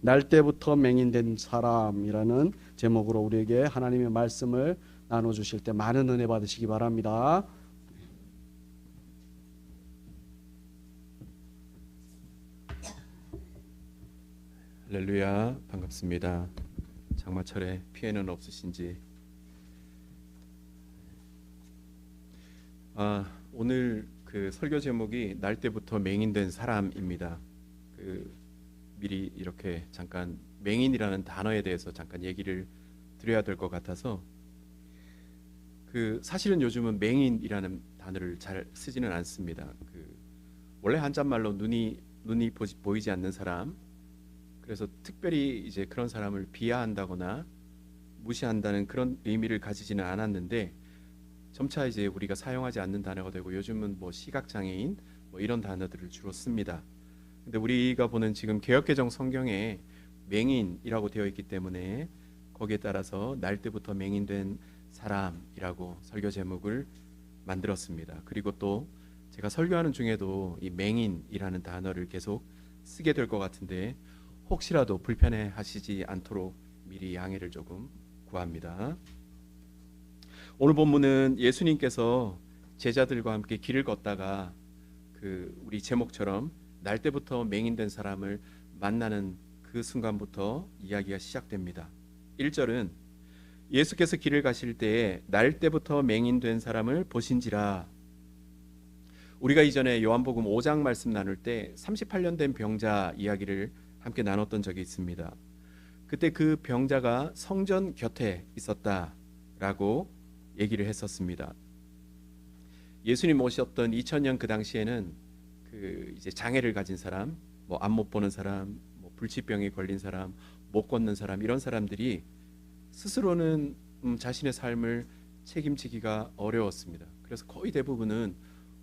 날 때부터 맹인된 사람이라는 제목으로 우리에게 하나님의 말씀을 나눠주실 때 많은 은혜 받으시기 바랍니다. 할렐루야, 반갑습니다. 장마철에 피해는 없으신지. 오늘 그 설교 제목이 날 때부터 맹인된 사람입니다. 미리 이렇게 잠깐 맹인이라는 단어에 대해서 잠깐 얘기를 드려야 될 것 같아서, 사실은 요즘은 맹인이라는 단어를 잘 쓰지는 않습니다. 원래 한자말로 눈이 보이지 않는 사람, 그래서 특별히 이제 그런 사람을 비하한다거나 무시한다는 그런 의미를 가지지는 않았는데, 점차 이제 우리가 사용하지 않는 단어가 되고, 요즘은 뭐 시각장애인 뭐 이런 단어들을 주로 씁니다. 근데 우리가 보는 지금 개역개정 성경에 맹인이라고 되어 있기 때문에 거기에 따라서 날 때부터 맹인된 사람이라고 설교 제목을 만들었습니다. 그리고 또 제가 설교하는 중에도 이 맹인이라는 단어를 계속 쓰게 될 것 같은데, 혹시라도 불편해 하시지 않도록 미리 양해를 조금 구합니다. 오늘 본문은 예수님께서 제자들과 함께 길을 걷다가 우리 제목처럼 날 때부터 맹인된 사람을 만나는 그 순간부터 이야기가 시작됩니다. 1절은 예수께서 길을 가실 때에 날 때부터 맹인된 사람을 보신지라. 우리가 이전에 요한복음 5장 말씀 나눌 때 38년 된 병자 이야기를 함께 나눴던 적이 있습니다. 그때 그 병자가 성전 곁에 있었다라고 얘기를 했었습니다. 예수님 오셨던 2000년 그 당시에는 이제 장애를 가진 사람, 뭐 앞 못 보는 사람, 뭐 불치병에 걸린 사람, 못 걷는 사람, 이런 사람들이 스스로는 자신의 삶을 책임지기가 어려웠습니다. 그래서 거의 대부분은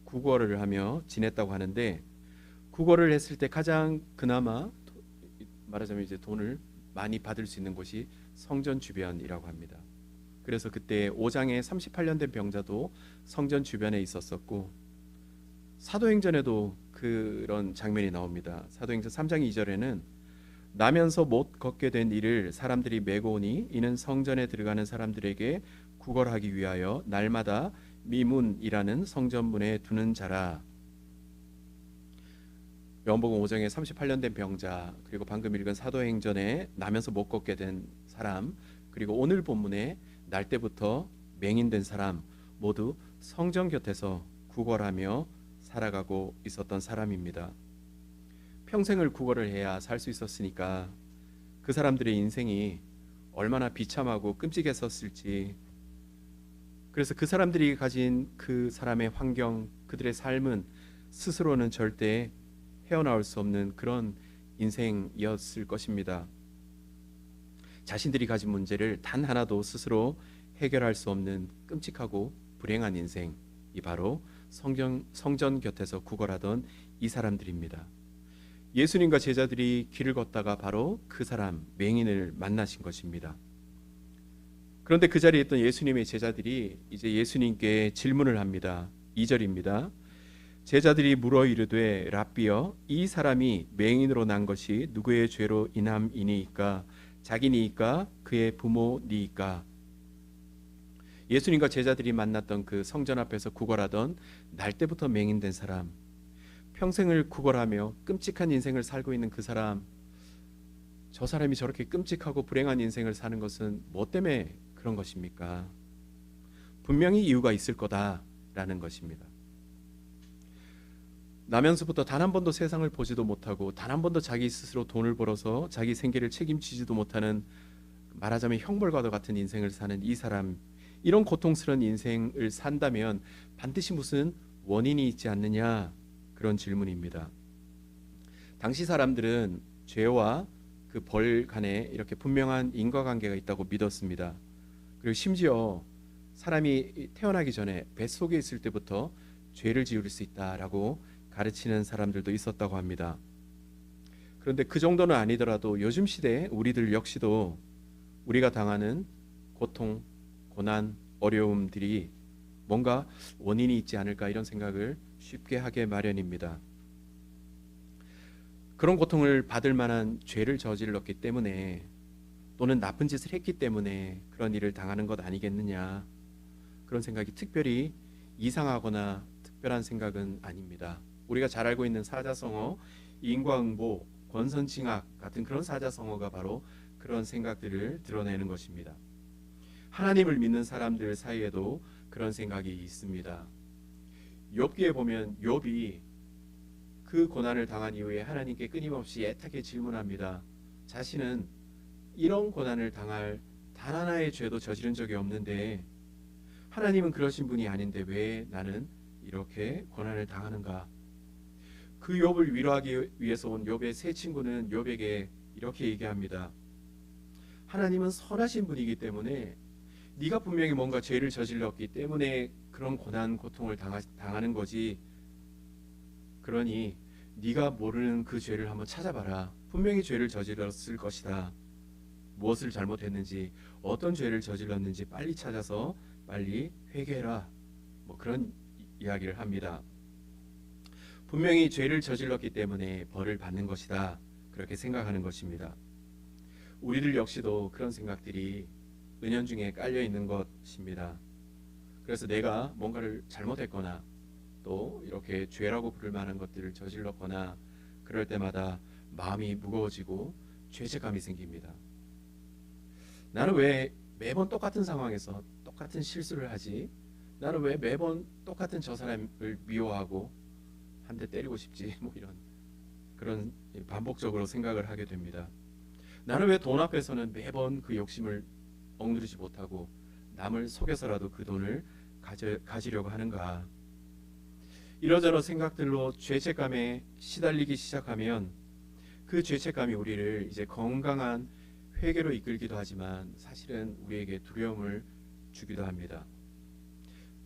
구걸을 하며 지냈다고 하는데, 구걸을 했을 때 가장 그나마 말하자면 이제 돈을 많이 받을 수 있는 곳이 성전 주변이라고 합니다. 그래서 그때 5장에 38년 된 병자도 성전 주변에 있었었고, 사도행전에도 그런 장면이 나옵니다. 사도행전 3장 2절에는 나면서 못 걷게 된 이를 사람들이 메고 오니 이는 성전에 들어가는 사람들에게 구걸하기 위하여 날마다 미문이라는 성전문에 두는 자라. 요한복음 5장에 38년 된 병자, 그리고 방금 읽은 사도행전에 나면서 못 걷게 된 사람, 그리고 오늘 본문에 날 때부터 맹인된 사람, 모두 성전 곁에서 구걸하며 살아가고 있었던 사람입니다. 평생을 구걸을 해야 살 수 있었으니까 그 사람들의 인생이 얼마나 비참하고 끔찍했었을지, 그래서 그 사람들이 가진 그 사람의 환경, 그들의 삶은 스스로는 절대 헤어나올 수 없는 그런 인생이었을 것입니다. 자신들이 가진 문제를 단 하나도 스스로 해결할 수 없는 끔찍하고 불행한 인생이 바로 성전 곁에서 구걸하던 이 사람들입니다. 예수님과 제자들이 길을 걷다가 바로 그 사람 맹인을 만나신 것입니다. 그런데 그 자리에 있던 예수님의 제자들이 이제 예수님께 질문을 합니다. 2절입니다. 제자들이 물어 이르되 랍비여, 이 사람이 맹인으로 난 것이 누구의 죄로 인함이니이까? 자기니이까 그의 부모니이까? 예수님과 제자들이 만났던 그 성전 앞에서 구걸하던 날 때부터 맹인된 사람, 평생을 구걸하며 끔찍한 인생을 살고 있는 그 사람, 저 사람이 저렇게 끔찍하고 불행한 인생을 사는 것은 뭐 때문에 그런 것입니까? 분명히 이유가 있을 거다라는 것입니다. 나면서부터 단 한 번도 세상을 보지도 못하고 단 한 번도 자기 스스로 돈을 벌어서 자기 생계를 책임지지도 못하는, 말하자면 형벌과도 같은 인생을 사는 이 사람, 이런 고통스러운 인생을 산다면 반드시 무슨 원인이 있지 않느냐, 그런 질문입니다. 당시 사람들은 죄와 그 벌 간에 이렇게 분명한 인과관계가 있다고 믿었습니다. 그리고 심지어 사람이 태어나기 전에 뱃속에 있을 때부터 죄를 지을 수 있다라고 가르치는 사람들도 있었다고 합니다. 그런데 그 정도는 아니더라도 요즘 시대에 우리들 역시도 우리가 당하는 고통, 고난, 어려움들이 뭔가 원인이 있지 않을까, 이런 생각을 쉽게 하게 마련입니다. 그런 고통을 받을 만한 죄를 저질렀기 때문에 또는 나쁜 짓을 했기 때문에 그런 일을 당하는 것 아니겠느냐, 그런 생각이 특별히 이상하거나 특별한 생각은 아닙니다. 우리가 잘 알고 있는 사자성어, 인과응보, 권선징악 같은 그런 사자성어가 바로 그런 생각들을 드러내는 것입니다. 하나님을 믿는 사람들 사이에도 그런 생각이 있습니다. 욥기에 보면 욥이 그 고난을 당한 이후에 하나님께 끊임없이 애타게 질문합니다. 자신은 이런 고난을 당할 단 하나의 죄도 저지른 적이 없는데 하나님은 그러신 분이 아닌데 왜 나는 이렇게 고난을 당하는가? 그 욥을 위로하기 위해서 온 욥의 세 친구는 욥에게 이렇게 얘기합니다. 하나님은 선하신 분이기 때문에 네가 분명히 뭔가 죄를 저질렀기 때문에 그런 고난, 고통을 당하는 거지. 그러니 네가 모르는 그 죄를 한번 찾아봐라. 분명히 죄를 저질렀을 것이다. 무엇을 잘못했는지, 어떤 죄를 저질렀는지 빨리 찾아서 빨리 회개해라. 뭐 그런 이야기를 합니다. 분명히 죄를 저질렀기 때문에 벌을 받는 것이다. 그렇게 생각하는 것입니다. 우리들 역시도 그런 생각들이 은연중에 깔려 있는 것입니다. 그래서 내가 뭔가를 잘못했거나 또 이렇게 죄라고 부를 만한 것들을 저질렀거나 그럴 때마다 마음이 무거워지고 죄책감이 생깁니다. 나는 왜 매번 똑같은 상황에서 똑같은 실수를 하지? 나는 왜 매번 똑같은 저 사람을 미워하고 한 대 때리고 싶지? 뭐 이런 그런 반복적으로 생각을 하게 됩니다. 나는 왜 돈 앞에서는 매번 그 욕심을 억누르지 못하고 남을 속여서라도 그 돈을 가지려고 하는가? 이러저러 생각들로 죄책감에 시달리기 시작하면 그 죄책감이 우리를 이제 건강한 회개로 이끌기도 하지만 사실은 우리에게 두려움을 주기도 합니다.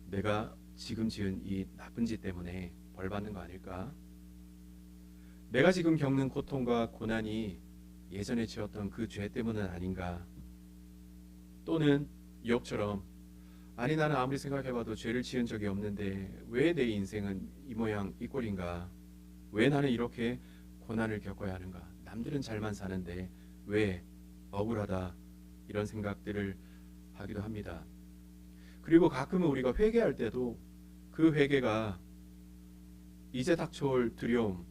내가 지금 지은 이 나쁜 짓 때문에 벌 받는 거 아닐까? 내가 지금 겪는 고통과 고난이 예전에 지었던 그 죄 때문은 아닌가? 또는 욥처럼 아니 나는 아무리 생각해봐도 죄를 지은 적이 없는데 왜 내 인생은 이 모양 이 꼴인가? 왜 나는 이렇게 고난을 겪어야 하는가? 남들은 잘만 사는데 왜 억울하다, 이런 생각들을 하기도 합니다. 그리고 가끔은 우리가 회개할 때도 그 회개가 이제 닥쳐올 두려움,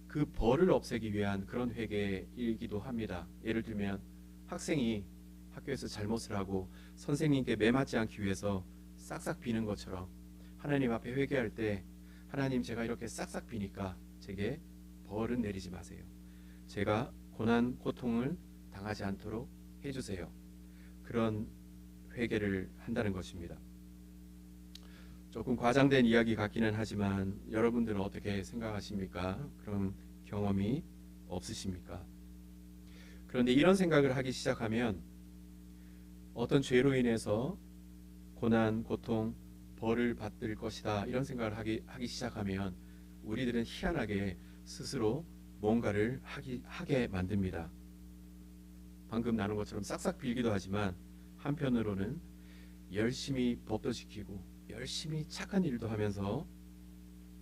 그 벌을 없애기 위한 그런 회개이기도 합니다. 예를 들면 학생이 학교에서 잘못을 하고 선생님께 매맞지 않기 위해서 싹싹 비는 것처럼 하나님 앞에 회개할 때 하나님, 제가 이렇게 싹싹 비니까 제게 벌은 내리지 마세요. 제가 고난, 고통을 당하지 않도록 해주세요. 그런 회개를 한다는 것입니다. 조금 과장된 이야기 같기는 하지만 여러분들은 어떻게 생각하십니까? 그런 경험이 없으십니까? 그런데 이런 생각을 하기 시작하면 어떤 죄로 인해서 고난, 고통, 벌을 받을 것이다, 이런 생각을 하기 시작하면 우리들은 희한하게 스스로 뭔가를 하게 만듭니다. 방금 나눈 것처럼 싹싹 빌기도 하지만 한편으로는 열심히 법도 지키고 열심히 착한 일도 하면서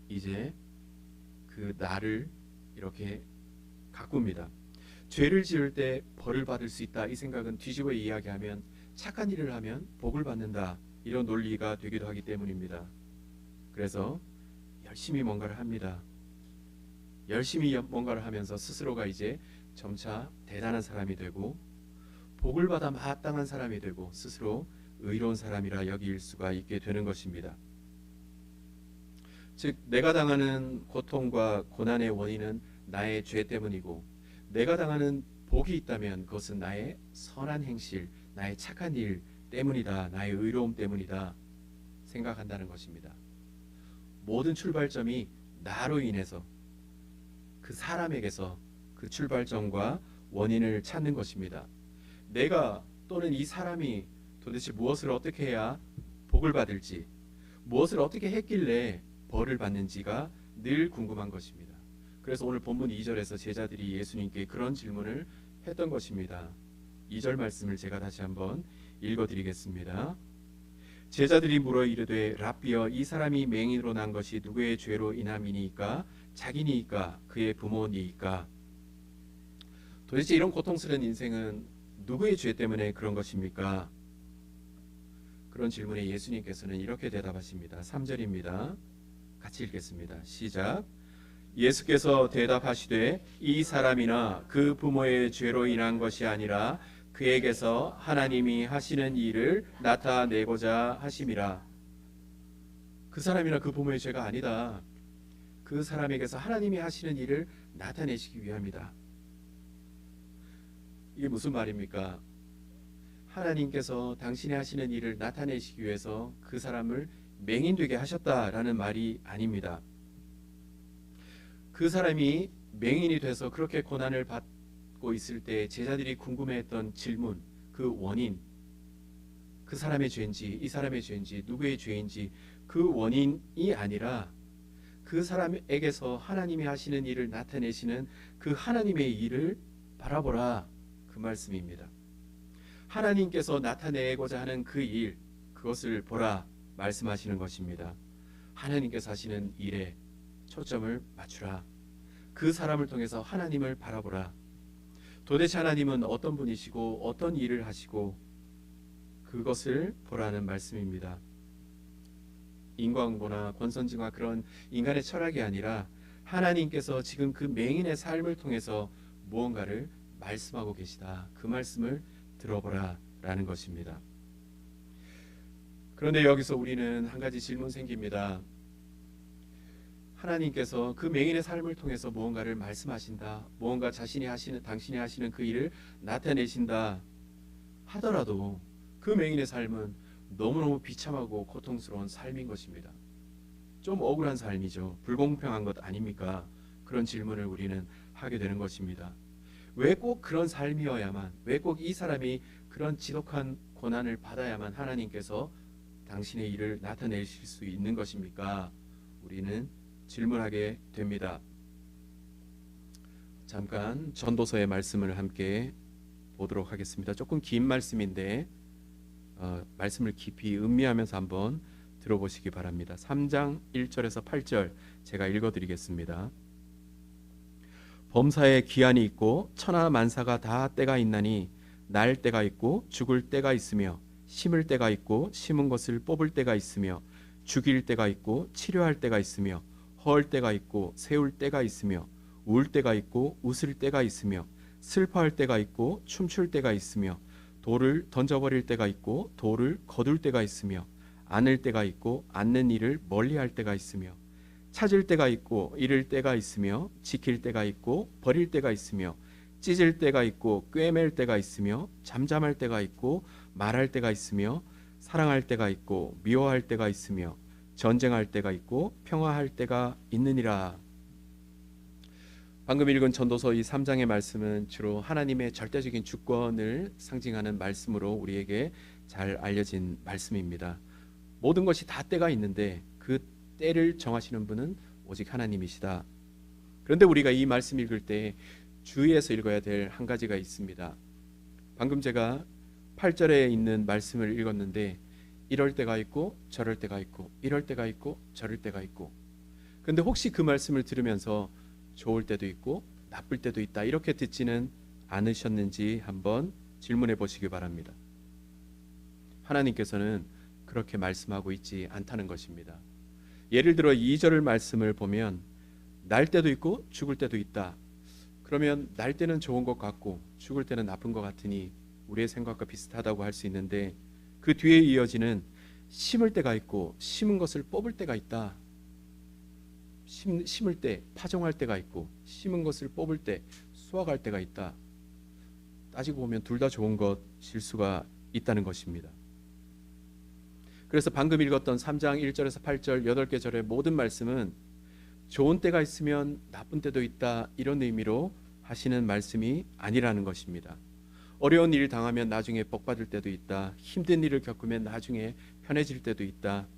이제 그 나를 이렇게 가꿉니다. 죄를 지을 때 벌을 받을 수 있다, 이 생각은 뒤집어 이야기하면 착한 일을 하면 복을 받는다, 이런 논리가 되기도 하기 때문입니다. 그래서 열심히 뭔가를 합니다. 열심히 뭔가를 하면서 스스로가 이제 점차 대단한 사람이 되고 복을 받아 마땅한 사람이 되고 스스로 의로운 사람이라 여길 수가 있게 되는 것입니다. 즉 내가 당하는 고통과 고난의 원인은 나의 죄 때문이고 내가 당하는 복이 있다면 그것은 나의 선한 행실, 나의 착한 일 때문이다, 나의 의로움 때문이다 생각한다는 것입니다. 모든 출발점이 나로 인해서 그 사람에게서 그 출발점과 원인을 찾는 것입니다. 내가 또는 이 사람이 도대체 무엇을 어떻게 해야 복을 받을지, 무엇을 어떻게 했길래 벌을 받는지가 늘 궁금한 것입니다. 그래서 오늘 본문 2절에서 제자들이 예수님께 그런 질문을 했던 것입니다. 2절 말씀을 제가 다시 한번 읽어드리겠습니다. 제자들이 물어 이르되 랍비여, 이 사람이 맹인으로 난 것이 누구의 죄로 인함이니까? 자기니까 그의 부모니까? 도대체 이런 고통스러운 인생은 누구의 죄 때문에 그런 것입니까? 그런 질문에 예수님께서는 이렇게 대답하십니다. 3절입니다. 같이 읽겠습니다. 시작. 예수께서 대답하시되 이 사람이나 그 부모의 죄로 인한 것이 아니라 그에게서 하나님이 하시는 일을 나타내고자 하심이라. 그 사람이나 그 부모의 죄가 아니다. 그 사람에게서 하나님이 하시는 일을 나타내시기 위함이다. 이게 무슨 말입니까? 하나님께서 당신이 하시는 일을 나타내시기 위해서 그 사람을 맹인되게 하셨다라는 말이 아닙니다. 그 사람이 맹인이 돼서 그렇게 고난을 받고 있을 때 제자들이 궁금해했던 질문, 그 원인, 그 사람의 죄인지 이 사람의 죄인지 누구의 죄인지 그 원인이 아니라 그 사람에게서 하나님이 하시는 일을 나타내시는 그 하나님의 일을 바라보라, 그 말씀입니다. 하나님께서 나타내고자 하는 그 일, 그것을 보라 말씀하시는 것입니다. 하나님께서 하시는 일에 초점을 맞추라. 그 사람을 통해서 하나님을 바라보라. 도대체 하나님은 어떤 분이시고 어떤 일을 하시고 그것을 보라는 말씀입니다. 인과응보나 권선징화 그런 인간의 철학이 아니라 하나님께서 지금 그 맹인의 삶을 통해서 무언가를 말씀하고 계시다. 그 말씀을 들어보라 라는 것입니다. 그런데 여기서 우리는 한 가지 질문 생깁니다. 하나님께서 그 맹인의 삶을 통해서 무언가를 말씀하신다. 무언가 당신이 하시는 그 일을 나타내신다 하더라도 그 맹인의 삶은 너무너무 비참하고 고통스러운 삶인 것입니다. 좀 억울한 삶이죠. 불공평한 것 아닙니까? 그런 질문을 우리는 하게 되는 것입니다. 왜 꼭 그런 삶이어야만, 왜 꼭 이 사람이 그런 지독한 고난을 받아야만 하나님께서 당신의 일을 나타내실 수 있는 것입니까? 우리는 질문하게 됩니다. 잠깐 전도서의 말씀을 함께 보도록 하겠습니다. 조금 긴 말씀인데 말씀을 깊이 음미하면서 한번 들어보시기 바랍니다. 3장 1절에서 8절 제가 읽어드리겠습니다. 범사에 기한이 있고 천하 만사가 다 때가 있나니 날 때가 있고 죽을 때가 있으며 심을 때가 있고 심은 것을 뽑을 때가 있으며 죽일 때가 있고 치료할 때가 있으며 허울 때가 있고 세울 때가 있으며 울 때가 있고 웃을 때가 있으며 슬퍼할 때가 있고 춤출 때가 있으며 돌을 던져버릴 때가 있고 돌을 거둘 때가 있으며 안을 때가 있고 안는 일을 멀리할 때가 있으며 찾을 때가 있고 잃을 때가 있으며 지킬 때가 있고 버릴 때가 있으며 찢을 때가 있고 꿰맬 때가 있으며 잠잠할 때가 있고 말할 때가 있으며 사랑할 때가 있고 미워할 때가 있으며 전쟁할 때가 있고 평화할 때가 있느니라. 방금 읽은 전도서 이 3장의 말씀은 주로 하나님의 절대적인 주권을 상징하는 말씀으로 우리에게 잘 알려진 말씀입니다. 모든 것이 다 때가 있는데 그 때를 정하시는 분은 오직 하나님이시다. 그런데 우리가 이 말씀 읽을 때 주의해서 읽어야 될 한 가지가 있습니다. 방금 제가 8절에 있는 말씀을 읽었는데 이럴 때가 있고 저럴 때가 있고 이럴 때가 있고 저럴 때가 있고, 근데 혹시 그 말씀을 들으면서 좋을 때도 있고 나쁠 때도 있다 이렇게 듣지는 않으셨는지 한번 질문해 보시기 바랍니다. 하나님께서는 그렇게 말씀하고 있지 않다는 것입니다. 예를 들어 2절 말씀을 보면 날 때도 있고 죽을 때도 있다. 그러면 날 때는 좋은 것 같고 죽을 때는 나쁜 것 같으니 우리의 생각과 비슷하다고 할 수 있는데 그 뒤에 이어지는 심을 때가 있고 심은 것을 뽑을 때가 있다. 심을 때 파종할 때가 있고 심은 것을 뽑을 때 수확할 때가 있다. 따지고 보면 둘 다 좋은 것일 수가 있다는 것입니다. 그래서 방금 읽었던 3장 1절에서 8절 8개 절의 모든 말씀은 좋은 때가 있으면 나쁜 때도 있다 이런 의미로 하시는 말씀이 아니라는 것입니다. 어려운 일을 당하면 나중에 복 받을 때도 있다. 힘든 일을 겪으면 나중에 편해질 때도 있다.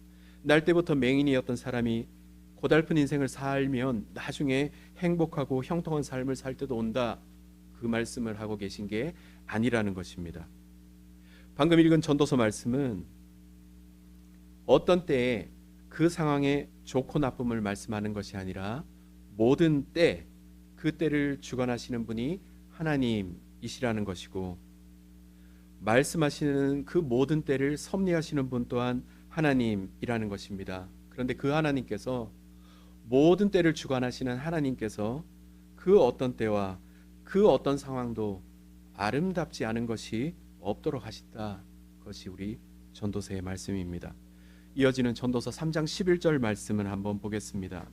날 때부터 맹인이었던 사람이 고달픈 인생을 살면 나중에 행복하고 형통한 삶을 살 때도 온다. 그 말씀을 하고 계신 게 아니라는 것입니다. 방금 읽은 전도서 말씀은 어떤 때에 그 상황의 좋고 나쁨을 말씀하는 것이 아니라 모든 때 그 때를 주관하시는 분이 하나님이시라는 것이고, 말씀하시는 그 모든 때를 섭리하시는 분 또한 하나님이라는 것입니다. 그런데 그 하나님께서, 모든 때를 주관하시는 하나님께서 그 어떤 때와 그 어떤 상황도 아름답지 않은 것이 없도록 하신다. 그것이 우리 전도서의 말씀입니다. 이어지는 전도서 3장 11절 말씀을 한번 보겠습니다.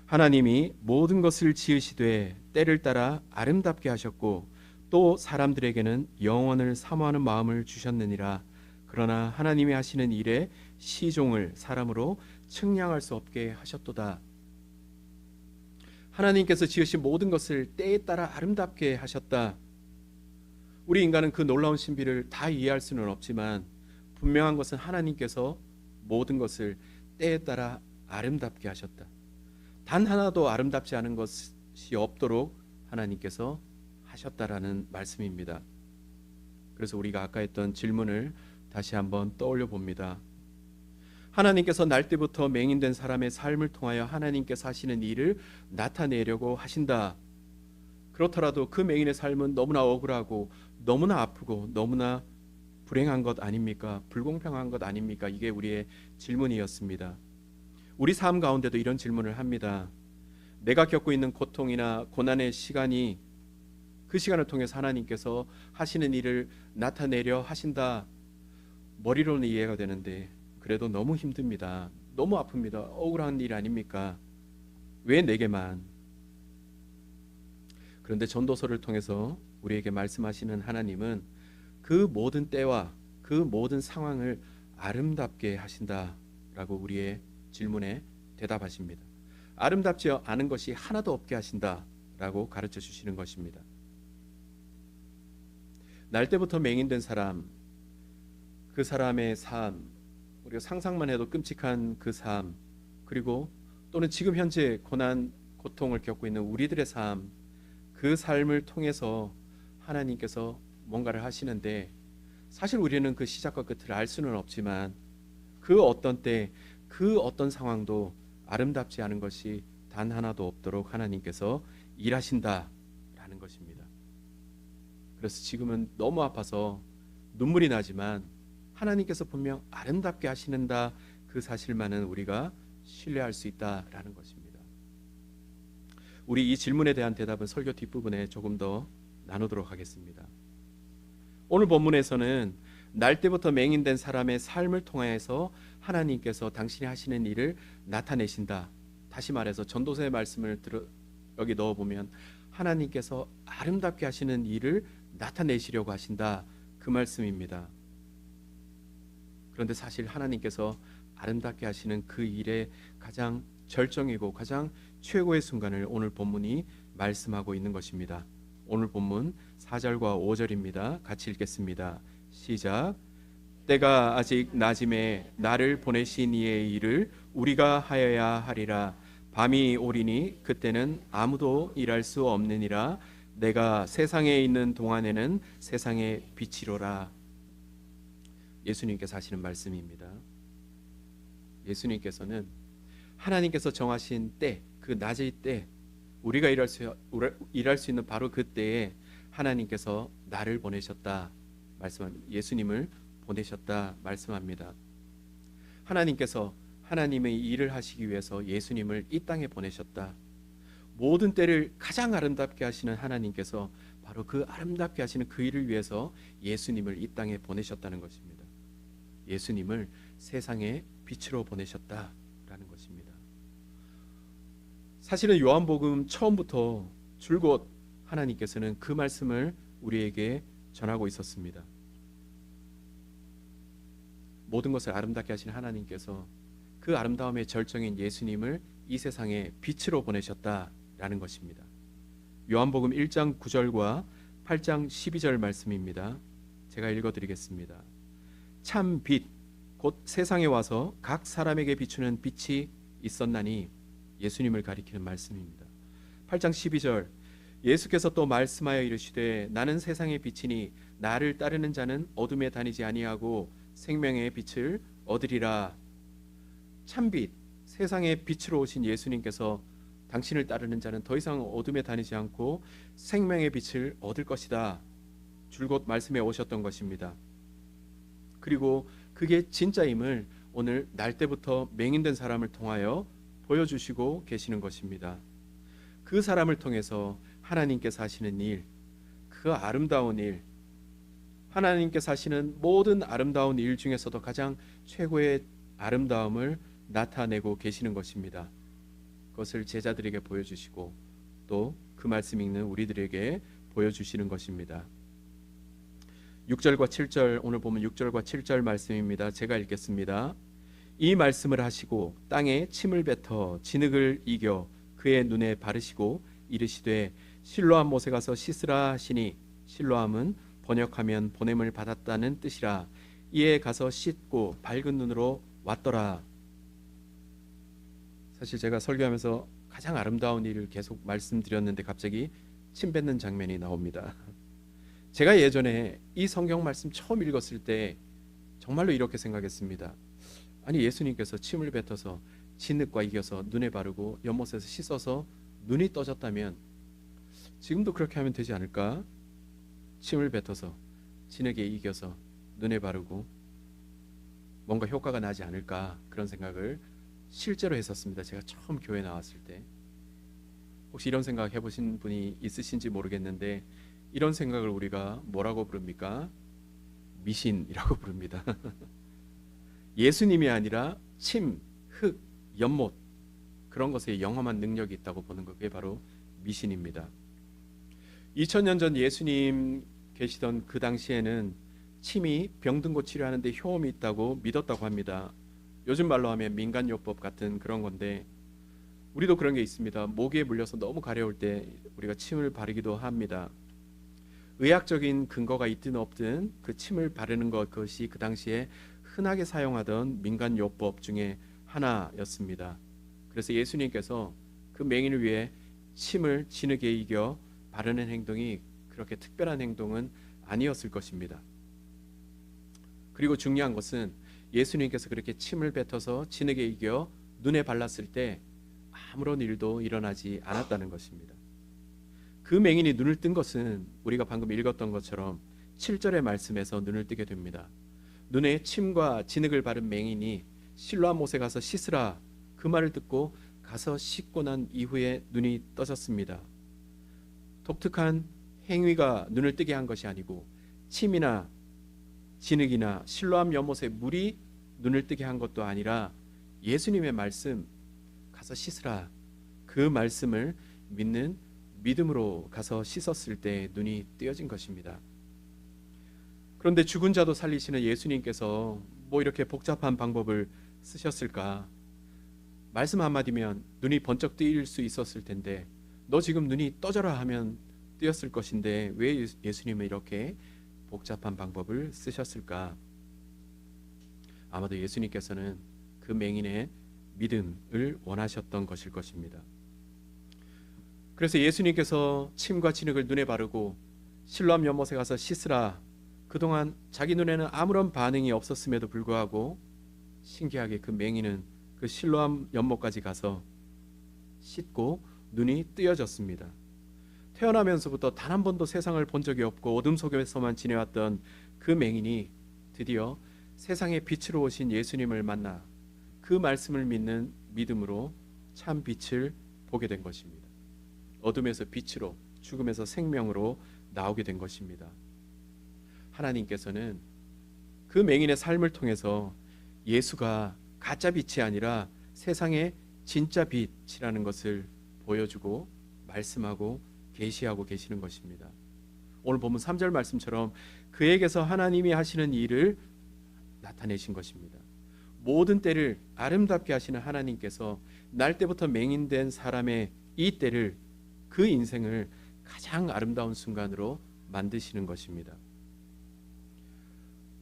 하나님이 모든 것을 지으시되 때를 따라 아름답게 하셨고 또 사람들에게는 영원을 사모하는 마음을 주셨느니라. 그러나 하나님이 하시는 일에 시종을 사람으로 측량할 수 없게 하셨도다. 하나님께서 지으신 모든 것을 때에 따라 아름답게 하셨다. 우리 인간은 그 놀라운 신비를 다 이해할 수는 없지만 분명한 것은 하나님께서 모든 것을 때에 따라 아름답게 하셨다. 단 하나도 아름답지 않은 것이 없도록 하나님께서 하셨다라는 말씀입니다. 그래서 우리가 아까 했던 질문을 다시 한번 떠올려 봅니다. 하나님께서 날 때부터 맹인된 사람의 삶을 통하여 하나님께서 하시는 일을 나타내려고 하신다. 그렇더라도 그 맹인의 삶은 너무나 억울하고 너무나 아프고 너무나 불행한 것 아닙니까? 불공평한 것 아닙니까? 이게 우리의 질문이었습니다. 우리 삶 가운데도 이런 질문을 합니다. 내가 겪고 있는 고통이나 고난의 시간이, 그 시간을 통해서 하나님께서 하시는 일을 나타내려 하신다. 머리로는 이해가 되는데 그래도 너무 힘듭니다. 너무 아픕니다. 억울한 일 아닙니까? 왜 내게만? 그런데 전도서를 통해서 우리에게 말씀하시는 하나님은 그 모든 때와 그 모든 상황을 아름답게 하신다라고 우리의 질문에 대답하십니다. 아름답지 않은 것이 하나도 없게 하신다라고 가르쳐 주시는 것입니다. 날 때부터 맹인된 사람, 그 사람의 삶, 우리가 상상만 해도 끔찍한 그 삶, 그리고 또는 지금 현재 고난, 고통을 겪고 있는 우리들의 삶, 그 삶을 통해서 하나님께서 뭔가를 하시는데, 사실 우리는 그 시작과 끝을 알 수는 없지만 그 어떤 때, 그 어떤 상황도 아름답지 않은 것이 단 하나도 없도록 하나님께서 일하신다라는 것입니다. 그래서 지금은 너무 아파서 눈물이 나지만 하나님께서 분명 아름답게 하시는다, 그 사실만은 우리가 신뢰할 수 있다라는 것입니다. 우리 이 질문에 대한 대답은 설교 뒷부분에 조금 더 나누도록 하겠습니다. 오늘 본문에서는 날 때부터 맹인된 사람의 삶을 통해서 하나님께서 당신이 하시는 일을 나타내신다. 다시 말해서 전도서의 말씀을 여기 넣어보면 하나님께서 아름답게 하시는 일을 나타내시려고 하신다, 그 말씀입니다. 그런데 사실 하나님께서 아름답게 하시는 그 일의 가장 절정이고 가장 최고의 순간을 오늘 본문이 말씀하고 있는 것입니다. 오늘 본문 4절과 5절입니다. 같이 읽겠습니다. 시작. 때가 아직 낮음에 나를 보내신 이의 일을 우리가 하여야 하리라. 밤이 오리니 그때는 아무도 일할 수 없느니라. 내가 세상에 있는 동안에는 세상의 빛이로라. 예수님께서 하시는 말씀입니다. 예수님께서는 하나님께서 정하신 때, 그 낮의 때, 우리가 일할 수 있는 바로 그 때에 하나님께서 나를 보내셨다 말씀합니다. 예수님을 보내셨다 말씀합니다. 하나님께서 하나님의 일을 하시기 위해서 예수님을 이 땅에 보내셨다. 모든 때를 가장 아름답게 하시는 하나님께서 바로 그 아름답게 하시는 그 일을 위해서 예수님을 이 땅에 보내셨다는 것입니다. 예수님을 세상의 빛으로 보내셨다라는 것입니다. 사실은 요한복음 처음부터 줄곧 하나님께서는 그 말씀을 우리에게 전하고 있었습니다. 모든 것을 아름답게 하신 하나님께서 그 아름다움의 절정인 예수님을 이 세상에 빛으로 보내셨다라는 것입니다. 요한복음 1장 9절과 8장 12절 말씀입니다. 제가 읽어드리겠습니다. 참 빛, 곧 세상에 와서 각 사람에게 비추는 빛이 있었나니, 예수님을 가리키는 말씀입니다. 8장 12절, 예수께서 또 말씀하여 이르시되 나는 세상의 빛이니 나를 따르는 자는 어둠에 다니지 아니하고 생명의 빛을 얻으리라. 참빛, 세상의 빛으로 오신 예수님께서 당신을 따르는 자는 더 이상 어둠에 다니지 않고 생명의 빛을 얻을 것이다. 줄곧 말씀해 오셨던 것입니다. 그리고 그게 진짜임을 오늘 날 때부터 맹인된 사람을 통하여 보여주시고 계시는 것입니다. 그 사람을 통해서 하나님께서 하시는 일, 그 아름다운 일, 하나님께서 하시는 모든 아름다운 일 중에서도 가장 최고의 아름다움을 나타내고 계시는 것입니다. 그것을 제자들에게 보여주시고 또 그 말씀 읽는 우리들에게 보여주시는 것입니다. 6절과 7절, 오늘 보면 6절과 7절 말씀입니다. 제가 읽겠습니다. 이 말씀을 하시고 땅에 침을 뱉어 진흙을 이겨 그의 눈에 바르시고 이르시되 실로암 못에 가서 씻으라 하시니, 실로암은 번역하면 보냄을 받았다는 뜻이라. 이에 가서 씻고 밝은 눈으로 왔더라. 사실 제가 설교하면서 가장 아름다운 일을 계속 말씀드렸는데 갑자기 침 뱉는 장면이 나옵니다. 제가 예전에 이 성경 말씀 처음 읽었을 때 정말로 이렇게 생각했습니다. 아니, 예수님께서 침을 뱉어서 진흙과 이겨서 눈에 바르고 연못에서 씻어서 눈이 떠졌다면 지금도 그렇게 하면 되지 않을까? 침을 뱉어서 진흙에 이겨서 눈에 바르고 뭔가 효과가 나지 않을까, 그런 생각을 실제로 했었습니다. 제가 처음 교회 나왔을 때. 혹시 이런 생각 해보신 분이 있으신지 모르겠는데, 이런 생각을 우리가 뭐라고 부릅니까? 미신이라고 부릅니다. 예수님이 아니라 침, 흙, 연못, 그런 것에 영험한 능력이 있다고 보는 것, 그게 바로 미신입니다. 2000년 전 예수님 계시던 그 당시에는 침이 병든 곳 치료하는데 효험이 있다고 믿었다고 합니다. 요즘 말로 하면 민간요법 같은 그런 건데, 우리도 그런 게 있습니다. 모기에 물려서 너무 가려울 때 우리가 침을 바르기도 합니다. 의학적인 근거가 있든 없든 그 침을 바르는 것, 그것이 그 당시에 흔하게 사용하던 민간요법 중에 하나였습니다. 그래서 예수님께서 그 맹인을 위해 침을 진흙에 이겨 바르는 행동이 그렇게 특별한 행동은 아니었을 것입니다. 그리고 중요한 것은 예수님께서 그렇게 침을 뱉어서 진흙에 이겨 눈에 발랐을 때 아무런 일도 일어나지 않았다는 것입니다. 그 맹인이 눈을 뜬 것은 우리가 방금 읽었던 것처럼 7절의 말씀에서 눈을 뜨게 됩니다. 눈에 침과 진흙을 바른 맹인이 실로암 못에 가서 씻으라, 그 말을 듣고 가서 씻고 난 이후에 눈이 떠졌습니다. 독특한 행위가 눈을 뜨게 한 것이 아니고 침이나 진흙이나 실로암 연못에 물이 눈을 뜨게 한 것도 아니라 예수님의 말씀, 가서 씻으라, 그 말씀을 믿는 믿음으로 가서 씻었을 때 눈이 뜨여진 것입니다. 그런데 죽은 자도 살리시는 예수님께서 뭐 이렇게 복잡한 방법을 쓰셨을까? 말씀 한마디면 눈이 번쩍 뜨일 수 있었을 텐데, 너 지금 눈이 떠져라 하면 뜨였을 것인데 왜 예수님은 이렇게 복잡한 방법을 쓰셨을까? 아마도 예수님께서는 그 맹인의 믿음을 원하셨던 것일 것입니다. 그래서 예수님께서 침과 진흙을 눈에 바르고 실로암 연못에 가서 씻으라, 그동안 자기 눈에는 아무런 반응이 없었음에도 불구하고 신기하게 그 맹인은 그 실로암 연못까지 가서 씻고 눈이 뜨여졌습니다. 태어나면서부터 단 한 번도 세상을 본 적이 없고 어둠 속에서만 지내왔던 그 맹인이 드디어 세상의 빛으로 오신 예수님을 만나 그 말씀을 믿는 믿음으로 참 빛을 보게 된 것입니다. 어둠에서 빛으로, 죽음에서 생명으로 나오게 된 것입니다. 하나님께서는 그 맹인의 삶을 통해서 예수가 가짜 빛이 아니라 세상의 진짜 빛이라는 것을 보여주고 말씀하고 계시하고 계시는 것입니다. 오늘 보면 3절 말씀처럼 그에게서 하나님이 하시는 일을 나타내신 것입니다. 모든 때를 아름답게 하시는 하나님께서 날 때부터 맹인된 사람의 이 때를, 그 인생을 가장 아름다운 순간으로 만드시는 것입니다.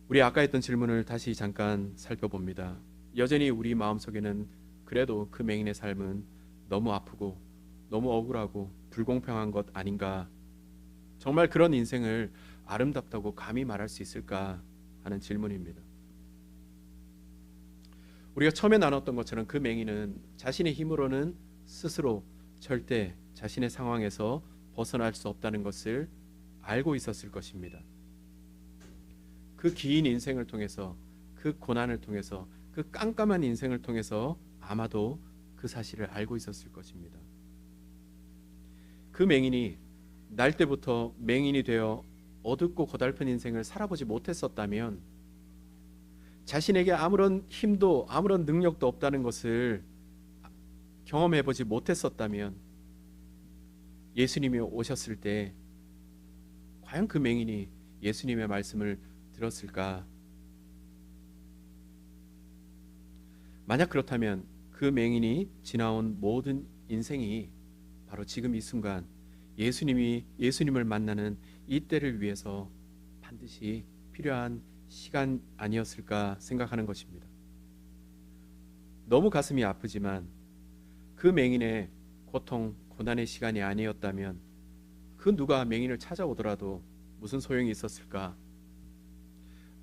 우리 아까 했던 질문을 다시 잠깐 살펴봅니다. 여전히 우리 마음속에는 그래도 그 맹인의 삶은 너무 아프고 너무 억울하고 불공평한 것 아닌가, 정말 그런 인생을 아름답다고 감히 말할 수 있을까 하는 질문입니다. 우리가 처음에 나눴던 것처럼 그 맹인은 자신의 힘으로는 스스로 절대 자신의 상황에서 벗어날 수 없다는 것을 알고 있었을 것입니다. 그 긴 인생을 통해서, 그 고난을 통해서, 그 깜깜한 인생을 통해서 아마도 그 사실을 알고 있었을 것입니다. 그 맹인이 날 때부터 맹인이 되어 어둡고 고달픈 인생을 살아보지 못했었다면, 자신에게 아무런 힘도 아무런 능력도 없다는 것을 경험해보지 못했었다면, 예수님이 오셨을 때 과연 그 맹인이 예수님의 말씀을 들었을까? 만약 그렇다면 그 맹인이 지나온 모든 인생이 바로 지금 이 순간 예수님을 만나는 이 때를 위해서 반드시 필요한 시간 아니었을까 생각하는 것입니다. 너무 가슴이 아프지만 그 맹인의 고통, 고난의 시간이 아니었다면 그 누가 맹인을 찾아오더라도 무슨 소용이 있었을까?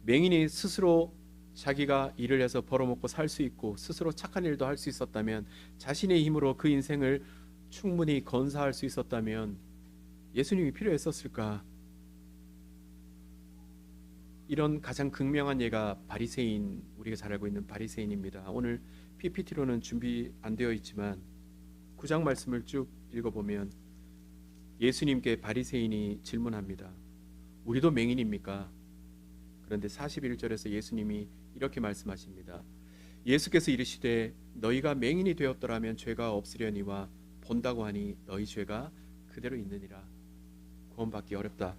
맹인이 스스로 자기가 일을 해서 벌어먹고 살 수 있고 스스로 착한 일도 할 수 있었다면, 자신의 힘으로 그 인생을 충분히 건사할 수 있었다면 예수님이 필요했었을까? 이런 가장 극명한 예가 바리새인, 우리가 잘 알고 있는 바리새인입니다. 오늘 PPT로는 준비 안 되어 있지만 9장 말씀을 쭉 읽어보면 예수님께 바리새인이 질문합니다. 우리도 맹인입니까? 그런데 41절에서 예수님이 이렇게 말씀하십니다. 예수께서 이르시되 너희가 맹인이 되었더라면 죄가 없으려니와 본다고 하니 너희 죄가 그대로 있느니라. 구원받기 어렵다.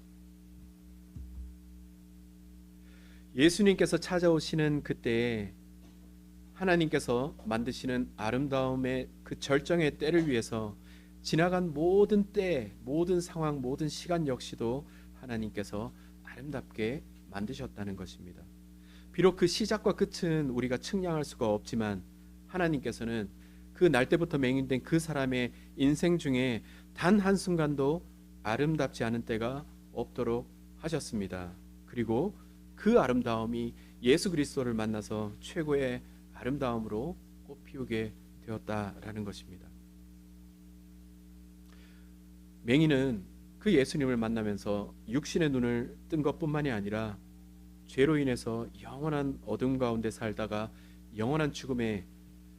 예수님께서 찾아오시는 그때에 하나님께서 만드시는 아름다움의 그 절정의 때를 위해서 지나간 모든 때, 모든 상황, 모든 시간 역시도 하나님께서 아름답게 만드셨다는 것입니다. 비록 그 시작과 끝은 우리가 측량할 수가 없지만 하나님께서는 그 날 때부터 맹인된 그 사람의 인생 중에 단 한순간도 아름답지 않은 때가 없도록 하셨습니다. 그리고 그 아름다움이 예수 그리스도를 만나서 최고의 아름다움으로 꽃피우게 되었다라는 것입니다. 맹인은 그 예수님을 만나면서 육신의 눈을 뜬 것뿐만이 아니라 죄로 인해서 영원한 어둠 가운데 살다가 영원한 죽음에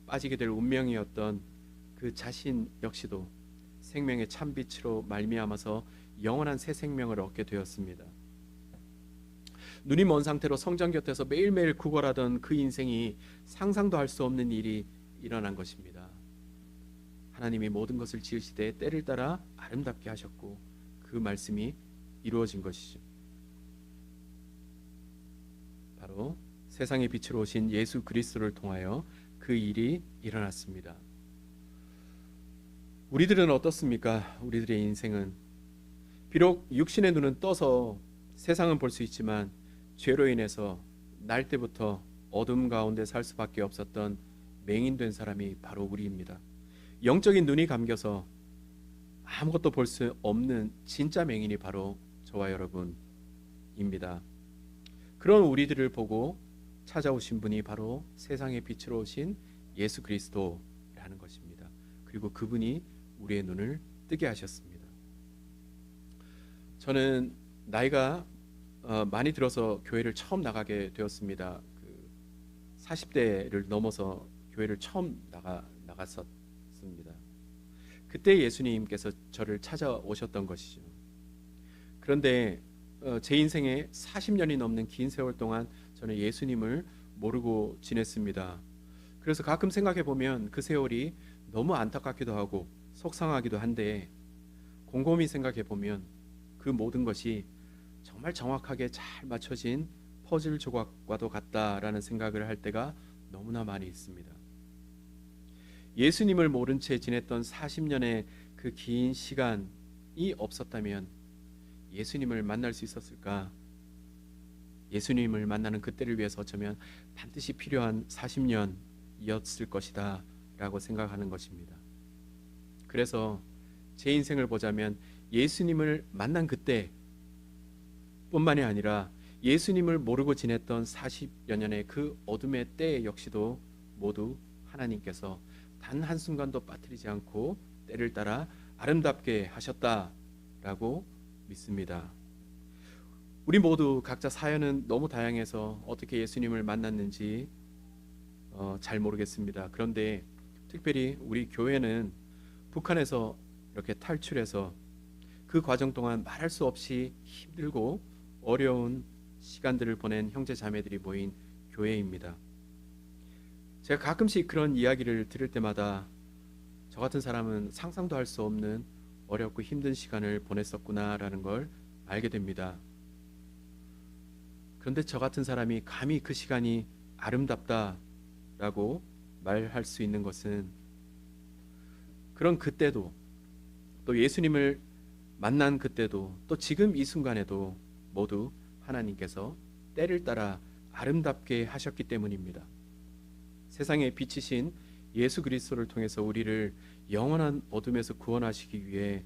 빠지게 될 운명이었던 그 자신 역시도 생명의 참빛으로 말미암아서 영원한 새 생명을 얻게 되었습니다. 눈이 먼 상태로 성전 곁에서 매일매일 구걸하던 그 인생이 상상도 할 수 없는 일이 일어난 것입니다. 하나님이 모든 것을 지으시되 때를 따라 아름답게 하셨고 그 말씀이 이루어진 것이죠. 바로 세상의 빛으로 오신 예수 그리스도를 통하여 그 일이 일어났습니다. 우리들은 어떻습니까? 우리들의 인생은 비록 육신의 눈은 떠서 세상은 볼 수 있지만 죄로 인해서 날 때부터 어둠 가운데 살 수밖에 없었던 맹인된 사람이 바로 우리입니다. 영적인 눈이 감겨서 아무것도 볼 수 없는 진짜 맹인이 바로 저와 여러분입니다. 그런 우리들을 보고 찾아오신 분이 바로 세상의 빛으로 오신 예수 그리스도라는 것입니다. 그리고 그분이 우리의 눈을 뜨게 하셨습니다. 저는 나이가 많이 들어서 교회를 처음 나가게 되었습니다. 40대를 넘어서 교회를 처음 나갔었습니다. 그때 예수님께서 저를 찾아오셨던 것이죠. 그런데 제 인생에 40년이 넘는 긴 세월 동안 저는 예수님을 모르고 지냈습니다. 그래서 가끔 생각해 보면 그 세월이 너무 안타깝기도 하고 속상하기도 한데, 곰곰이 생각해 보면 그 모든 것이 정말 정확하게 잘 맞춰진 퍼즐 조각과도 같다라는 생각을 할 때가 너무나 많이 있습니다. 예수님을 모른 채 지냈던 40년의 그 긴 시간이 없었다면 예수님을 만날 수 있었을까? 예수님을 만나는 그때를 위해서 어쩌면 반드시 필요한 40년이었을 것이다 라고 생각하는 것입니다. 그래서 제 인생을 보자면 예수님을 만난 그때 뿐만이 아니라 예수님을 모르고 지냈던 40여 년의 그 어둠의 때 역시도 모두 하나님께서 단 한순간도 빠뜨리지 않고 때를 따라 아름답게 하셨다라고 믿습니다. 우리 모두 각자 사연은 너무 다양해서 어떻게 예수님을 만났는지 잘 모르겠습니다. 그런데 특별히 우리 교회는 북한에서 이렇게 탈출해서 그 과정 동안 말할 수 없이 힘들고 어려운 시간들을 보낸 형제 자매들이 모인 교회입니다. 제가 가끔씩 그런 이야기를 들을 때마다 저 같은 사람은 상상도 할 수 없는 어렵고 힘든 시간을 보냈었구나라는 걸 알게 됩니다. 그런데 저 같은 사람이 감히 그 시간이 아름답다라고 말할 수 있는 것은 그런 그때도 또 예수님을 만난 그때도 또 지금 이 순간에도 모두 하나님께서 때를 따라 아름답게 하셨기 때문입니다. 세상에 비치신 예수 그리스도를 통해서 우리를 영원한 어둠에서 구원하시기 위해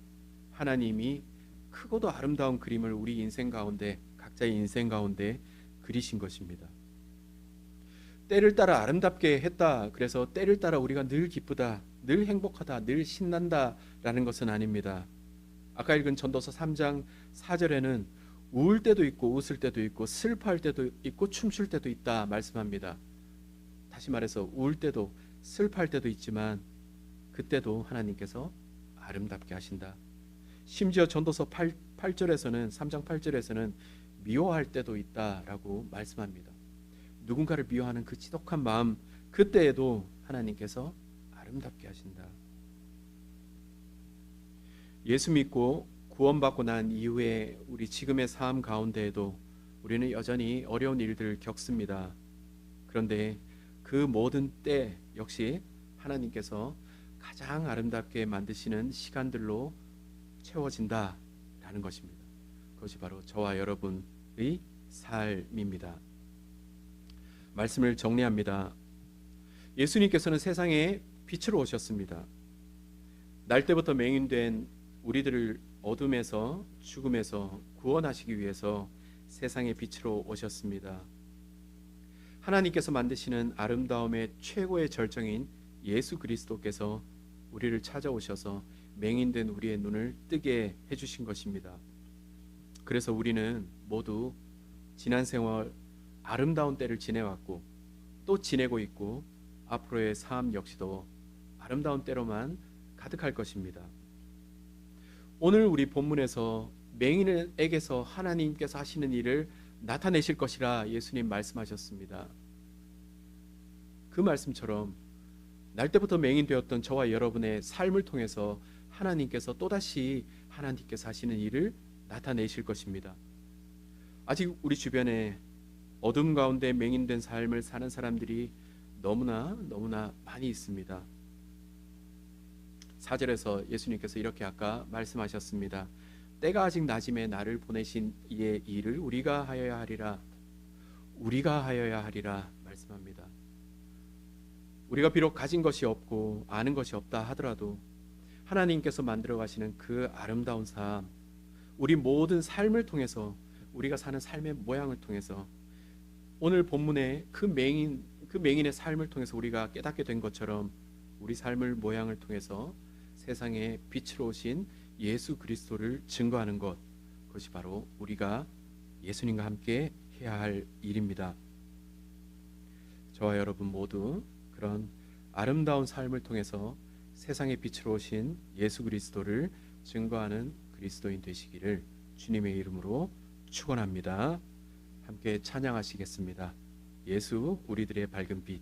하나님이 크고도 아름다운 그림을 우리 인생 가운데 각자의 인생 가운데 그리신 것입니다. 때를 따라 아름답게 했다. 그래서 때를 따라 우리가 늘 기쁘다, 늘 행복하다, 늘 신난다라는 것은 아닙니다. 아까 읽은 전도서 3장 4절에는 우울 때도 있고 웃을 때도 있고 슬퍼할 때도 있고 춤출 때도 있다 말씀합니다. 다시 말해서 우울 때도 슬퍼할 때도 있지만 그때도 하나님께서 아름답게 하신다. 심지어 전도서 8절에서는 3장 8절에서는 미워할 때도 있다라고 말씀합니다. 누군가를 미워하는 그 지독한 마음 그때에도 하나님께서 아름답게 하신다. 예수 믿고 구원받고 난 이후에 우리 지금의 삶 가운데에도 우리는 여전히 어려운 일들을 겪습니다. 그런데 그 모든 때 역시 하나님께서 가장 아름답게 만드시는 시간들로 채워진다라는 것입니다. 그것이 바로 저와 여러분의 삶입니다. 말씀을 정리합니다. 예수님께서는 세상에 빛으로 오셨습니다. 날 때부터 맹인된 우리들을 어둠에서 죽음에서 구원하시기 위해서 세상의 빛으로 오셨습니다. 하나님께서 만드시는 아름다움의 최고의 절정인 예수 그리스도께서 우리를 찾아오셔서 맹인된 우리의 눈을 뜨게 해주신 것입니다. 그래서 우리는 모두 지난 생활 아름다운 때를 지내왔고 또 지내고 있고 앞으로의 삶 역시도 아름다운 때로만 가득할 것입니다. 오늘 우리 본문에서 맹인에게서 하나님께서 하시는 일을 나타내실 것이라 예수님 말씀하셨습니다. 그 말씀처럼 날 때부터 맹인 되었던 저와 여러분의 삶을 통해서 하나님께서 또다시 하나님께서 하시는 일을 나타내실 것입니다. 아직 우리 주변에 어둠 가운데 맹인된 삶을 사는 사람들이 너무나 많이 있습니다. 4절에서 예수님께서 이렇게 아까 말씀하셨습니다. 때가 아직 낮음에 나를 보내신 이의 일을 우리가 하여야 하리라. 우리가 하여야 하리라 말씀합니다. 우리가 비록 가진 것이 없고 아는 것이 없다 하더라도 하나님께서 만들어 가시는 그 아름다운 삶, 우리 모든 삶을 통해서 우리가 사는 삶의 모양을 통해서 오늘 본문의 그 맹인의 삶을 통해서 우리가 깨닫게 된 것처럼 우리 삶을 모양을 통해서 세상에 빛으로 오신 예수 그리스도를 증거하는 것, 그것이 바로 우리가 예수님과 함께 해야 할 일입니다. 저와 여러분 모두 그런 아름다운 삶을 통해서 세상의 빛으로 오신 예수 그리스도를 증거하는 그리스도인 되시기를 주님의 이름으로 축원합니다. 함께 찬양하시겠습니다. 예수 우리들의 밝은 빛.